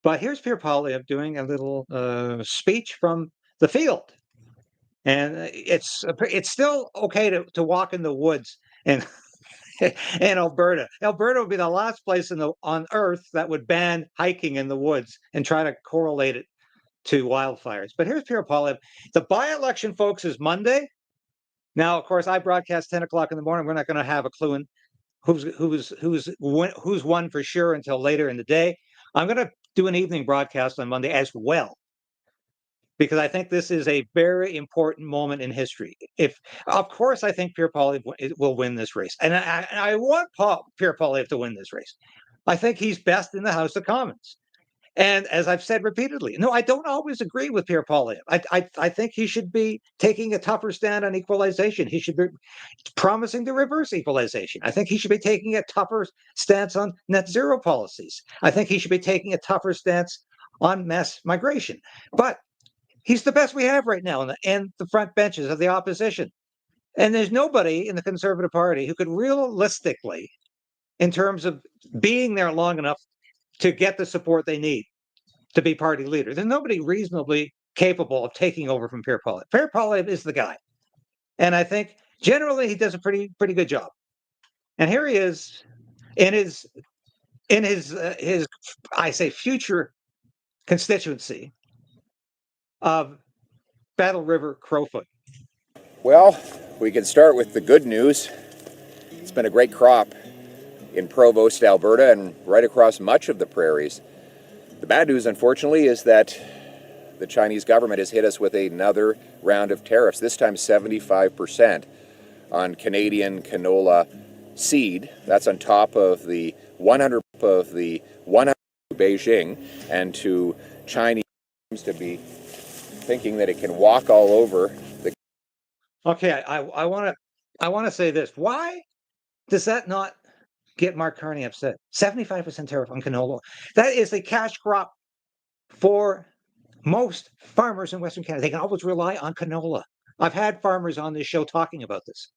But here's Pierre Poilievre doing a little speech from the field, and it's still okay to walk in the woods in in Alberta. Alberta would be the last place on Earth that would ban hiking in the woods and try to correlate it to wildfires. But here's Pierre Poilievre. The by-election, folks, is Monday. Now, of course, I broadcast 10 o'clock in the morning. We're not going to have a clue in who's won for sure until later in the day. I'm going to do an evening broadcast on Monday as well, because I think this is a very important moment in history. If, of course, I think Pierre Poilievre will win this race, and I want Pierre Poilievre to win this race. I think he's best in the House of Commons. And as I've said repeatedly, no, I don't always agree with Pierre Poilievre. I think he should be taking a tougher stand on equalization. He should be promising to reverse equalization. I think he should be taking a tougher stance on net zero policies. I think he should be taking a tougher stance on mass migration. But he's the best we have right now in the front benches of the opposition. And there's nobody in the Conservative Party who could realistically, in terms of being there long enough to get the support they need to be party leader, there's nobody reasonably capable of taking over from Pierre Poilievre. Pierre Poilievre is the guy. And I think generally he does a pretty good job. And here he is in his I say future constituency of Battle River Crowfoot. Well, we can start with the good news. It's been a great crop in Provost, Alberta, and right across much of the prairies. The bad news, unfortunately, is that the Chinese government has hit us with another round of tariffs, this time 75% on Canadian canola seed. That's on top of the 100 to Beijing, and to Chinese seems to be thinking that it can walk all over the. Okay, I want to say this. Why does that not get Mark Carney upset? 75% tariff on canola. That is a cash crop for most farmers in Western Canada. They can always rely on canola. I've had farmers on this show talking about this.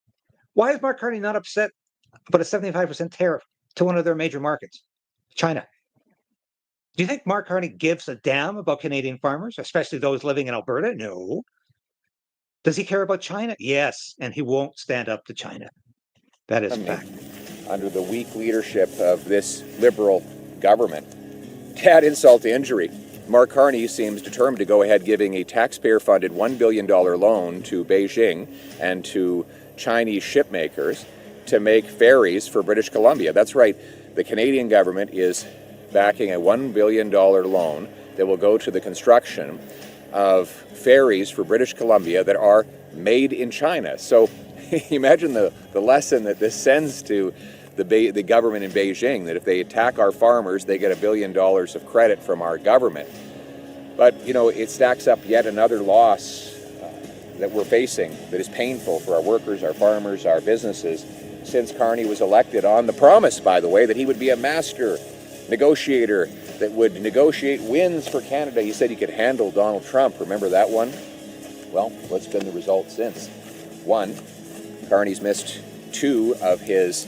Why is Mark Carney not upset about a 75% tariff to one of their major markets, China? Do you think Mark Carney gives a damn about Canadian farmers, especially those living in Alberta? No. Does he care about China? Yes, and he won't stand up to China. That is a fact. Under the weak leadership of this Liberal government. To add insult to injury, Mark Carney seems determined to go ahead giving a taxpayer-funded $1 billion loan to Beijing and to Chinese shipmakers to make ferries for British Columbia. That's right, the Canadian government is backing a $1 billion loan that will go to the construction of ferries for British Columbia that are made in China. So imagine the lesson that this sends to the government in Beijing, that if they attack our farmers, they get $1 billion of credit from our government. But, you know, it stacks up yet another loss that we're facing that is painful for our workers, our farmers, our businesses, since Carney was elected on the promise, by the way, that he would be a master negotiator that would negotiate wins for Canada. He said he could handle Donald Trump. Remember that one? Well, what's been the result since? One, Carney's missed 2 of his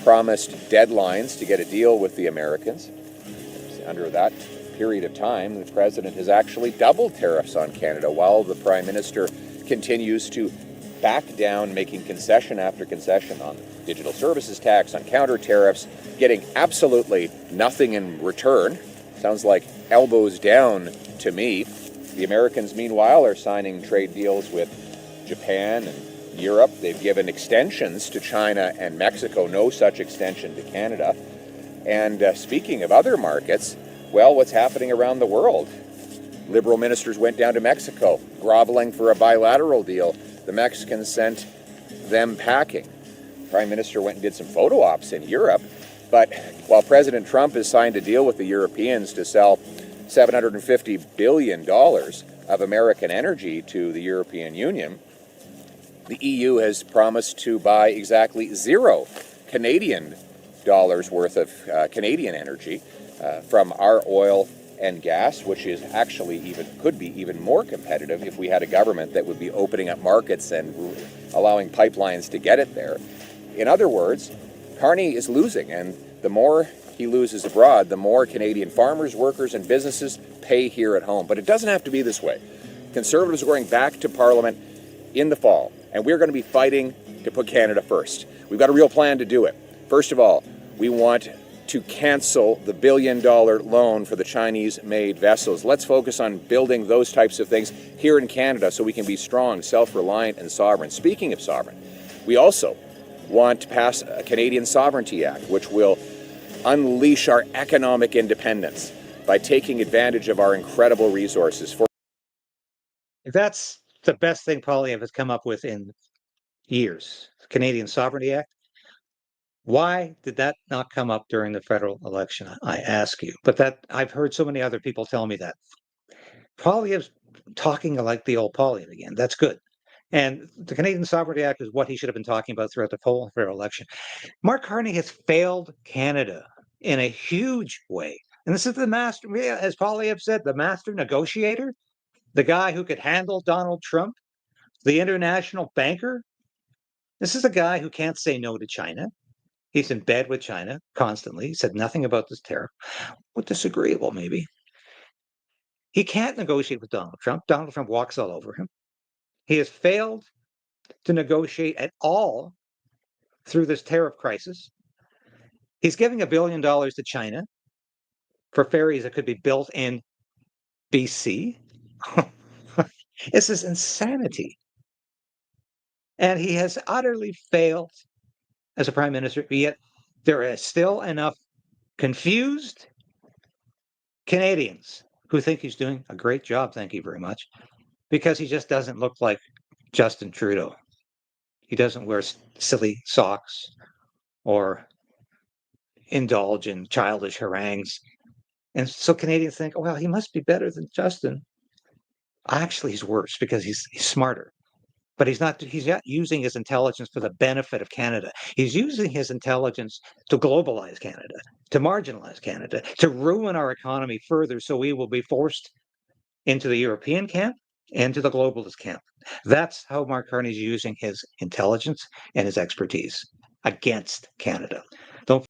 promised deadlines to get a deal with the Americans. Under that period of time, the president has actually doubled tariffs on Canada while the prime minister continues to back down, making concession after concession on digital services tax, on counter tariffs, getting absolutely nothing in return. Sounds like elbows down to me. The Americans, meanwhile, are signing trade deals with Japan and Europe. They've given extensions to China and Mexico, no such extension to Canada. And speaking of other markets, well, what's happening around the world? Liberal ministers went down to Mexico, groveling for a bilateral deal. The Mexicans sent them packing. Prime Minister went and did some photo ops in Europe. But while President Trump has signed a deal with the Europeans to sell $750 billion of American energy to the European Union, the EU has promised to buy exactly 0 Canadian dollars worth of Canadian energy from our oil and gas, which is actually could be even more competitive if we had a government that would be opening up markets and allowing pipelines to get it there. In other words, Carney is losing, and the more he loses abroad, the more Canadian farmers, workers, and businesses pay here at home. But it doesn't have to be this way. Conservatives are going back to Parliament in the fall, and we're going to be fighting to put Canada first. We've got a real plan to do it. First of all, we want to cancel the $1 billion loan for the Chinese-made vessels. Let's focus on building those types of things here in Canada so we can be strong, self-reliant, and sovereign. Speaking of sovereign, we also want to pass a Canadian Sovereignty Act, which will unleash our economic independence by taking advantage of our incredible resources. That's the best thing Poilievre has come up with in years, the Canadian Sovereignty Act. Why did that not come up during the federal election? I ask you. But that I've heard so many other people tell me that. Poilievre's talking like the old Poilievre again. That's good. And the Canadian Sovereignty Act is what he should have been talking about throughout the whole federal election. Mark Carney has failed Canada in a huge way. And this is the master, as Poilievre said, the master negotiator, the guy who could handle Donald Trump, the international banker. This is a guy who can't say no to China. He's in bed with China constantly. He said nothing about this tariff. Well, disagreeable, maybe. He can't negotiate with Donald Trump. Donald Trump walks all over him. He has failed to negotiate at all through this tariff crisis. He's giving $1 billion to China for ferries that could be built in BC. This is insanity. And he has utterly failed as a prime minister, yet there is still enough confused Canadians who think he's doing a great job, thank you very much, because he just doesn't look like Justin Trudeau. He doesn't wear silly socks or indulge in childish harangues. And so Canadians think, well, he must be better than Justin. Actually, he's worse because he's smarter. But he's not using his intelligence for the benefit of Canada. He's using his intelligence to globalize Canada, to marginalize Canada, to ruin our economy further so we will be forced into the European camp and to the globalist camp. That's how Mark Carney's using his intelligence and his expertise against Canada. Don't